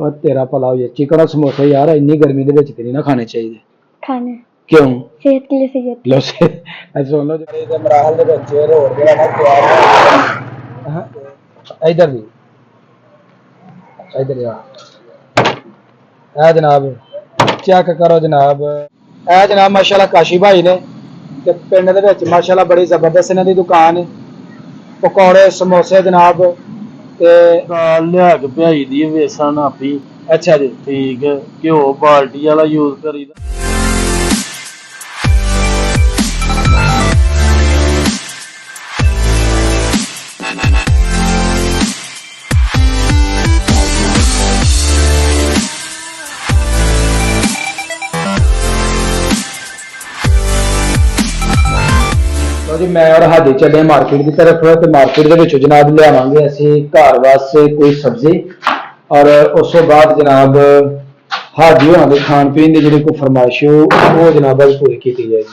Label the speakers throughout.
Speaker 1: और तेरा भला हो जाए चिकन और समोसे यार इन्नी गर्मी के विच नहीं ना खाने चाहिए।
Speaker 2: खाने
Speaker 1: क्यों?
Speaker 2: सेहत के लिए सही होता
Speaker 1: लो से सुन लो जे मराहल दे विच रोड जेड़ा ना तैयार है इधर भी इधर यार ए जनाब चेक करो जनाब ए जनाब माशाल्लाह काशी भाई ने ते पिंड दे विच माशाल्लाह बड़ी जबरदस्त इन्हां दी दुकान है पकौड़े समोसे जनाब ते
Speaker 3: दाल लिया के भजाई दी बेसन आपी।
Speaker 1: अच्छा जी
Speaker 3: ठीक है घ्यो बाल्टी वाला यूज करीदा।
Speaker 1: तो जी मैं और हादी चले मार्केट की तरफ तो मार्केट के विचों जनाब लियावांगे असीं घर वास्ते कोई सब्जी और उस तो बाद जनाब हादी होना दे खान पीन की जी कोई फरमाइश हो वो जनाब अज पूरी की जाएगी।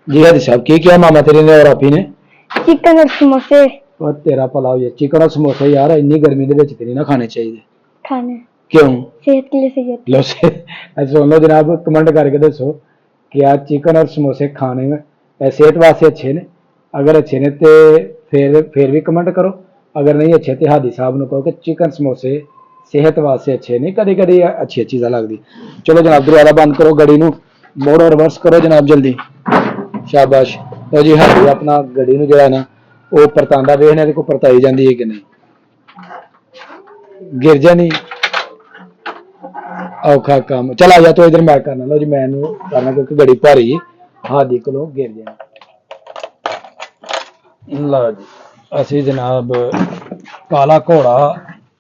Speaker 1: जी हादी साहब की किया मामा तेरे ने और आपी ने?
Speaker 2: चिकन और समोसे।
Speaker 1: और तेरा भला हो जाए चिकन और समोसे यार इन्नी गर्मी के विच नहीं ना खाने चाहिए।
Speaker 2: खाने
Speaker 1: क्यों?
Speaker 2: सेहत के लिए सही होता
Speaker 1: लो से सुन लो जनाब कमेंट करके दसो कि यार चिकन और समोसे खाने में सेहत वास्ते अच्छे ने अगर अच्छे ने तो फिर भी कमेंट करो अगर नहीं अच्छे तो हादी साहब ने कहो कि चिकन समोसे सेहत वास्ते अच्छे नहीं कभी कभी अच्छी चीज़ा लगती। चलो जनाब दरवाजा बंद करो गड्डी नूं मोड़ो रिवर्स करो जनाब जल्दी शाबाश। तो जी हादी अपना गड्डी नूं जिहड़ा ना वो परतांदा वेखने को परताई जाती है कि नहीं गिर जानी औखा काम चल आ जा तो इधर मैं करना लो जी मैं करना क्योंकि गड्डी भारी है हादी को गिर जाना। लो जी असी जनाब काला घोड़ा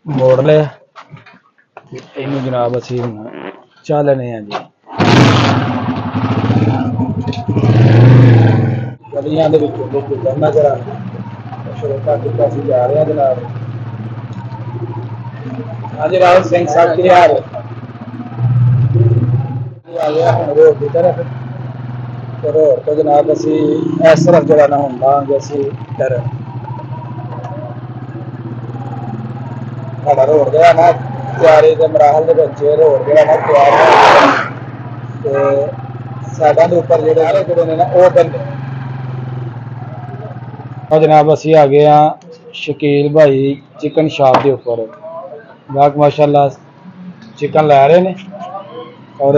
Speaker 1: मोड़ लिया इनू जनाब असी हुण चलने हैं जी गलियां दे विचों गुजर नजर आ श्रोता कितना असी जा रहे हैं जनाब। हाँ जी राहुल सिंह साहब की हाल आ गया हम रोड की तरफ रोड तो जनाब असी इस तरफ जरा ना हम लांगे असी इधर साडा रोड गया ना तैयारी के मराहल दे विच रोड गया ना तैयार ते साइडां दे उपर जेहड़े ने ना वो बनदे और जनाब असी आ गए हैं शकील भाई चिकन शॉप के उपर गाहक माशाल्लाह चिकन लै रहे ने और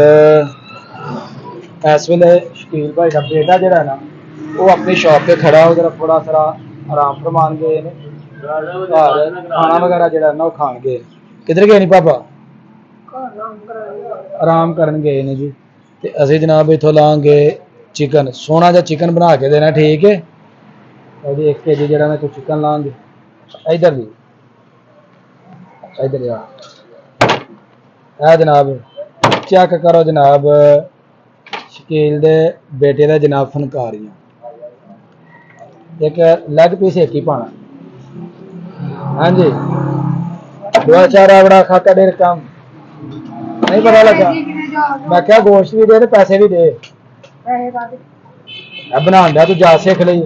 Speaker 1: इस वेले शकील भाई का बेटा जरा ना वो अपनी शॉप पे खड़ा है उधर थोड़ा सा आराम फरमान गए ने खाना वगैरह जरा ना खान गए किधर गए नहीं पापा आराम करन गए ने जी ते असी जनाब इथों लांगे चिकन सोहना जिहा चिकन बना के देना ठीक है और जी 1 kg जरा मैं तो चिकन लांगे इधर भी इधर यार जनाब चेक करो जनाब शकील दे बेटे का जनाब फनकारियां एक लैग पीस एक ही पाना। हाँ जी 2-4 आवड़ा खाता देर काम नहीं पता लगा मैं क्या गोश्त भी दे पैसे भी दे बना तू जा सीख ली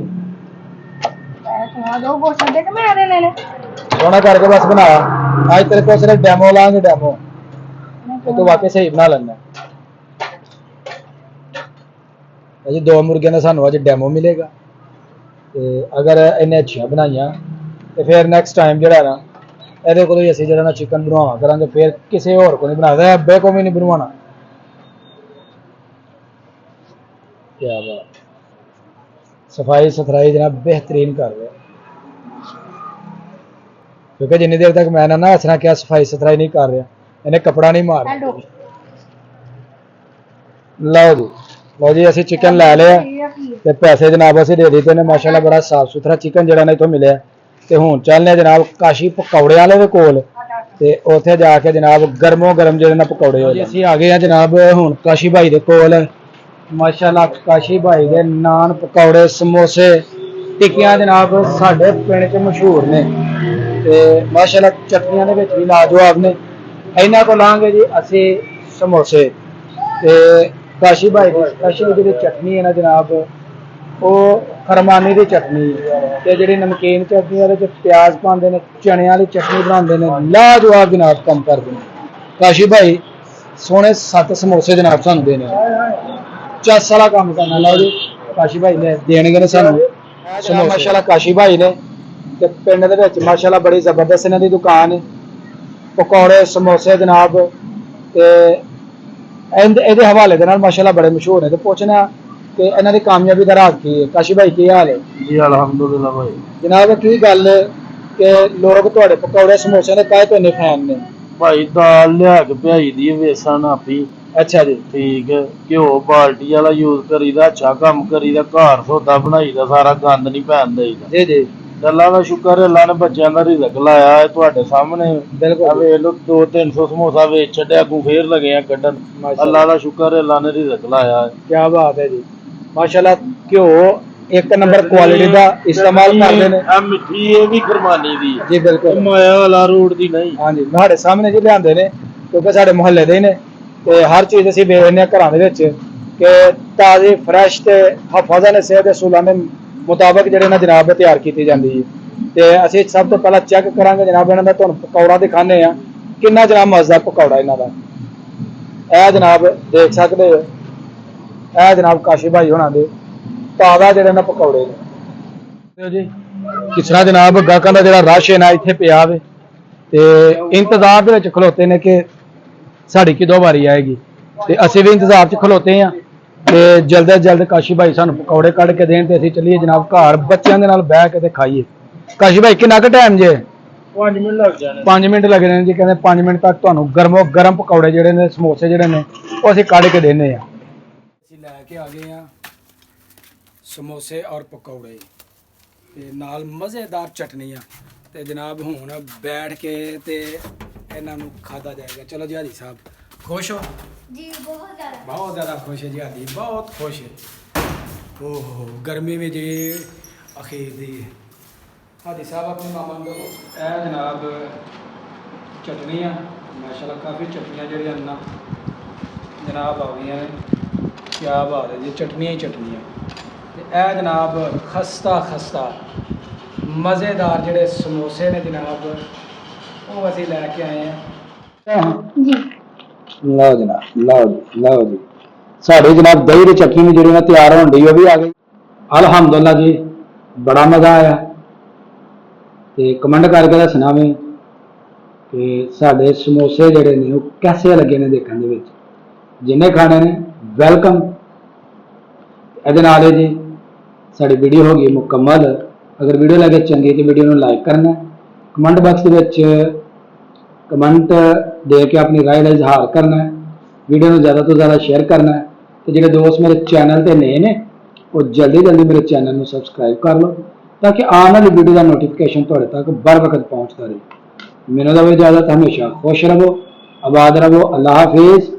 Speaker 1: सोना करके बस बना आज तेरे को सिर्फ डेमो लाएंगे डेमो तो वाकई सही बना लेना जी 2 मुर्गियां का सानू अज डेमो मिलेगा तो अगर इन्हें अच्छियां बनाइया तो फिर नैक्सट टाइम जरा ना ये को असी जरा चिकन बनवा करा फिर किसी होर को नहीं बना अब्बे को भी नहीं बनवाना। क्या बात सफाई सुथराई जनाब बेहतरीन कर रहे क्योंकि जिन्नी देर तक मैं ना हसना क्या सफाई सुथराई नहीं कर रहा इन्हें कपड़ा नहीं मार लो जी असी चिकन लै लिया ते पैसे जनाब असी दे दिते ने माशाल्लाह बड़ा साफ सुथरा चिकन जरा ने इथों मिले ते हुण चलने जनाब काशी पकौड़े वाले दे कोल ते उत्थे जाके जनाब गर्मो गर्म जेहड़े ना पकौड़े हो असी आ गए हैं जनाब हुण काशी भाई दे कोल माशाल्लाह काशी भाई दे नान पकौड़े समोसे टिक्कियां जनाब साडे पिंड च मशहूर ने ते माशाल्लाह चटनियां दे विच भी लाजवाब ने इन्हां को लांगे जी असी समोसे ते काशी भाई की जी चटनी है ना जनाब वो खरमानी की चटनी ते जी नमकीन चटनी प्याज पाते हैं चने वाली चटनी बनाते हैं लाजवाब जनाब कम करते हैं ਕਾਸ਼ੀ ਭਾਈ ਸੋਹਣੇ 7 ਸਮੋਸੇ ਜਨਾਬ ਸਾਨੂੰ ਦੇਣੇ ਚੱਸ ਵਾਲਾ ਕੰਮ ਕਰਨਾ ਲਓ ਜੀ ਕਾਸ਼ੀ ਭਾਈ ਨੇ ਦੇਣਗੇ ਨੇ ਸਾਨੂੰ ਸਮੋਸੇ ਮਾਸ਼ਾਅੱਲਾ ਕਾਸ਼ੀ ਭਾਈ ਨੇ ਤੇ ਪਿੰਡ ਦੇ ਵਿੱਚ ਮਾਸ਼ਾਅੱਲਾ ਬੜੀ ਜ਼ਬਰਦਸਤ ਇਹਨਾਂ ਦੀ ਦੁਕਾਨ ਹੈ ਪਕੌੜੇ ਸਮੋਸੇ ਜਨਾਬ ਤੇ ਇਹਦੇ ਹਵਾਲੇ ਦੇ ਨਾਲ ਮਾਸ਼ਾਅੱਲਾ ਬੜੇ ਮਸ਼ਹੂਰ ਨੇ ਤੇ ਪੁੱਛਣਾ ਕਿ ਇਹਨਾਂ ਦੀ ਕਾਮਯਾਬੀ ਦਾ ਰਾਜ਼ ਕੀ ਹੈ ਕਾਸ਼ੀ ਭਾਈ ਕੀ ਹਾਲ ਹੈ
Speaker 3: ਜੀ ਅਲਹਮਦੁਲਿਲਾ ਭਾਈ
Speaker 1: ਜਨਾਬ ਕੀ ਗੱਲ ਹੈ ਕਿ ਲੋਕ ਤੁਹਾਡੇ ਪਕੌੜੇ ਸਮੋਸੇ ਦੇ ਕਾਹਦੇ ਤੋਂ ਇੰਨੇ ਫੈਨ ਨੇ
Speaker 3: ਭਾਈ ਦਾਲ ਲਿਆ ਕੇ ਭਿਆਈ ਦੀ ਵੇਸਣ ਆਪੀ
Speaker 1: ਅੱਛਾ ਜੀ
Speaker 3: ਠੀਕ ਹੈ ਘਿਓ ਬਾਲਟੀ ਵਾਲਾ ਯੂਜ਼ ਕਰੀਦਾ ਅੱਛਾ ਕੰਮ ਕਰੀਦਾ ਘਰ ਸੌਦਾ ਬਣਾਈਦਾ ਸਾਰਾ ਗੰਦ ਨਹੀਂ ਪੈਣ ਦੇਈਦਾ
Speaker 1: ਜੀ ਜੀ
Speaker 3: ਅੱਲਾ ਦਾ ਸ਼ੁਕਰ ਹੈ ਅੱਲਾ ਨੇ ਬੱਚਿਆਂ ਦਾ ਰਿਜ਼ਕ ਲਾਇਆ ਹੈ ਤੁਹਾਡੇ ਸਾਹਮਣੇ
Speaker 1: ਬਿਲਕੁਲ
Speaker 3: ਵੇਖ ਲਓ 200-300 ਸਮੋਸਾ ਵੇਚ ਛੱਡਿਆ ਕੋ ਫੇਰ ਲਗੇ ਆ ਕੱਢਣ ਅੱਲਾ ਦਾ ਸ਼ੁਕਰ ਹੈ ਅੱਲਾ ਨੇ ਰਿਜ਼ਕ ਲਾਇਆ ਹੈ
Speaker 1: ਕੀ ਬਾਤ ਹੈ ਜੀ ਮਾਸ਼ਾਅੱਲਾ ਘਿਓ ਇੱਕ ਨੰਬਰ ਕੁਆਲਿਟੀ ਦਾ ਇਸਤੇਮਾਲ ਕਰਦੇ ਨੇ
Speaker 3: ਆ ਮਿੱਠੀ ਇਹ ਵੀ ਕੁਰਬਾਨੀ ਦੀ ਹੈ
Speaker 1: ਜੀ ਬਿਲਕੁਲ
Speaker 3: ਮਾਇਆ ਵਾਲਾ ਰੋਡ ਦੀ ਨਹੀਂ
Speaker 1: ਹਾਂਜੀ ਸਾਡੇ ਸਾਹਮਣੇ ਜੀ ਲਿਆਂਦੇ ਨੇ ਕਿਉਂਕਿ ਸਾਡੇ ਮੁਹੱਲੇ ਦੇ ਹੀ ਨੇ ਤੇ ਹਰ ਚੀਜ਼ ਅਸੀਂ ਵੇਖਦੇ ਹਾਂ ਘਰਾਂ ਦੇ ਵਿੱਚ ਕਿ ਤਾਜ਼ੀ ਫਰੈਸ਼ ਤੇ ਹਫਾਜ਼ਾ ਨੇ ਸਿਹਤ ਦੇ ਅਸੂਲਾਂ ਦੇ ਮੁਤਾਬਕ ਜਿਹੜੇ ਨਾ ਜਨਾਬ ਤਿਆਰ ਕੀਤੀ ਜਾਂਦੀ ਹੈ ਤੇ ਅਸੀਂ ਸਭ ਤੋਂ ਪਹਿਲਾਂ ਚੈੱਕ ਕਰਾਂਗੇ ਜਨਾਬ ਇਹਨਾਂ ਦਾ ਤੁਹਾਨੂੰ ਪਕੌੜਾ ਦਿਖਾਣੇ ਆ ਕਿੰਨਾ ਜਨਾਬ ਮਜ਼ਾ ਪਕੌੜਾ ਇਹਨਾਂ ਦਾ ਇਹ ਜਨਾਬ ਦੇਖ ਸਕਦੇ ਹੋ ਇਹ ਜਨਾਬ ਕਾਸ਼ੀ ਭਾਈ ਹੋਣਾ ਦੇ ਤਾਜ਼ਾ ਜਿਹੜੇ ਨਾ ਪਕੌੜੇ ਨੇ ਜੀ ਕਿਸ ਤਰ੍ਹਾਂ ਜਨਾਬ ਗਾਹਕਾਂ ਦਾ ਜਿਹੜਾ ਰਸ਼ ਹੈ ਨਾ ਇੱਥੇ ਪਿਆ ਵੇ ਤੇ ਇੰਤਜ਼ਾਰ ਦੇ ਵਿੱਚ ਖਲੋਤੇ ਨੇ ਕਿ ਸਾਡੀ ਕਿਦੋਂ ਵਾਰੀ ਆਏਗੀ ਤੇ ਅਸੀਂ ਵੀ ਇੰਤਜ਼ਾਰ 'ਚ ਖਲੋਤੇ ਆ ਤੇ ਜਲਦ ਤੋਂ ਜਲਦ ਕਾਸ਼ੀ ਭਾਈ ਸਾਨੂੰ ਪਕੌੜੇ ਕੱਢ ਕੇ ਦੇਣ ਤੇ ਅਸੀਂ ਚੱਲੀਏ ਜਨਾਬ ਘਰ ਬੱਚਿਆਂ ਦੇ ਨਾਲ ਬਹਿ ਕੇ ਤੇ ਖਾਈਏ ਕਾਸ਼ੀ ਭਾਈ ਕਿੰਨਾ ਕੁ ਟਾਈਮ ਜੇ
Speaker 3: 5 ਮਿੰਟ ਲੱਗ ਜਾਣੇ
Speaker 1: 5 ਮਿੰਟ ਲੱਗਣੇ ਨੇ ਜੀ ਕਹਿੰਦੇ 5 ਮਿੰਟ ਤੱਕ ਤੁਹਾਨੂੰ ਗਰਮ ਪਕੌੜੇ ਜਿਹੜੇ ਨੇ ਸਮੋਸੇ ਜਿਹੜੇ ਨੇ ਉਹ ਅਸੀਂ ਕੱਢ ਕੇ ਦੇਣੇ ਆ ਅਸੀਂ ਲੈ ਕੇ ਆ ਗਏ ਆ ਸਮੋਸੇ ਔਰ ਪਕੌੜੇ ਤੇ ਨਾਲ ਮਜ਼ੇਦਾਰ ਚਟਨੀਆਂ ਤੇ ਜਨਾਬ ਹੁਣ ਬੈਠ ਕੇ ਤੇ ਇਹਨਾਂ ਨੂੰ ਖਾਦਾ ਜਾਏਗਾ ਚਲੋ ਜੀ ਹਾਜੀ ਸਾਹਿਬ ਖੁਸ਼ ਹੋ
Speaker 2: जी बहुत
Speaker 1: ज़्यादा खुश है जी हादी बहुत खुश है ओहो गर्मी में जी अखीर दी हादी साहब अपने मामा को जनाब चटनियाँ माशाल्लाह काफ़ी चटनियाँ जड़ियाँ ना जनाब आ गई हैं क्या बात है जी चटनियाँ ही चटनियाँ ए जनाब खस्ता खस्ता मज़ेदार जड़े समोसे ने जनाब वो असी लैके आए हैं
Speaker 2: जी
Speaker 1: ਲਓ ਜਨਾਬ ਲਓ ਜੀ ਸਾਡੇ ਜਨਾਬ ਦਹੀਂ ਦੀ ਚਟਨੀ ਵੀ ਜਿਹੜੀ ਨਾ ਤਿਆਰ ਹੋਣ ਦੀ ਉਹ ਵੀ ਆ ਗਈ ਅਲਹਮਦੁਲਿਲਾ ਜੀ ਬੜਾ ਮਜ਼ਾ ਆਇਆ ਤੇ ਕਮੈਂਟ ਕਰਕੇ ਦੱਸਣਾ ਵੀ ਕਿ ਸਾਡੇ ਸਮੋਸੇ ਜਿਹੜੇ ਨੇ ਉਹ ਕਿਵੇਂ ਲੱਗੇ ਨੇ ਦੇਖਣ ਦੇ ਵਿੱਚ ਜਿੰਨੇ ਖਾਣੇ ਨੇ ਵੈਲਕਮ ਇਹਦੇ ਨਾਲ ਹੀ ਜੀ ਸਾਡੀ ਵੀਡੀਓ ਹੋ ਗਈ ਮੁਕੰਮਲ ਅਗਰ ਵੀਡੀਓ ਲੱਗੇ ਚੰਗੀ ਤੇ ਵੀਡੀਓ ਨੂੰ ਲਾਈਕ ਕਰਨਾ ਕਮੈਂਟ ਬਾਕਸ ਦੇ ਵਿੱਚ कमेंट दे के अपनी राय का इजहार करना है वीडियो को ज़्यादा तो ज़्यादा शेयर करना है तो जो दोस्त मेरे चैनल पर नए ने वो जल्दी जल्दी मेरे चैनल को सबसक्राइब कर लो ताकि आने वाली वीडियो का नोटिफिकेशन थोड़े तक बर वक्त पहुँचता रहे मैंने तो इजाज़त हमेशा खुश रहो आबाद रहो अल्लाह हाफिज़।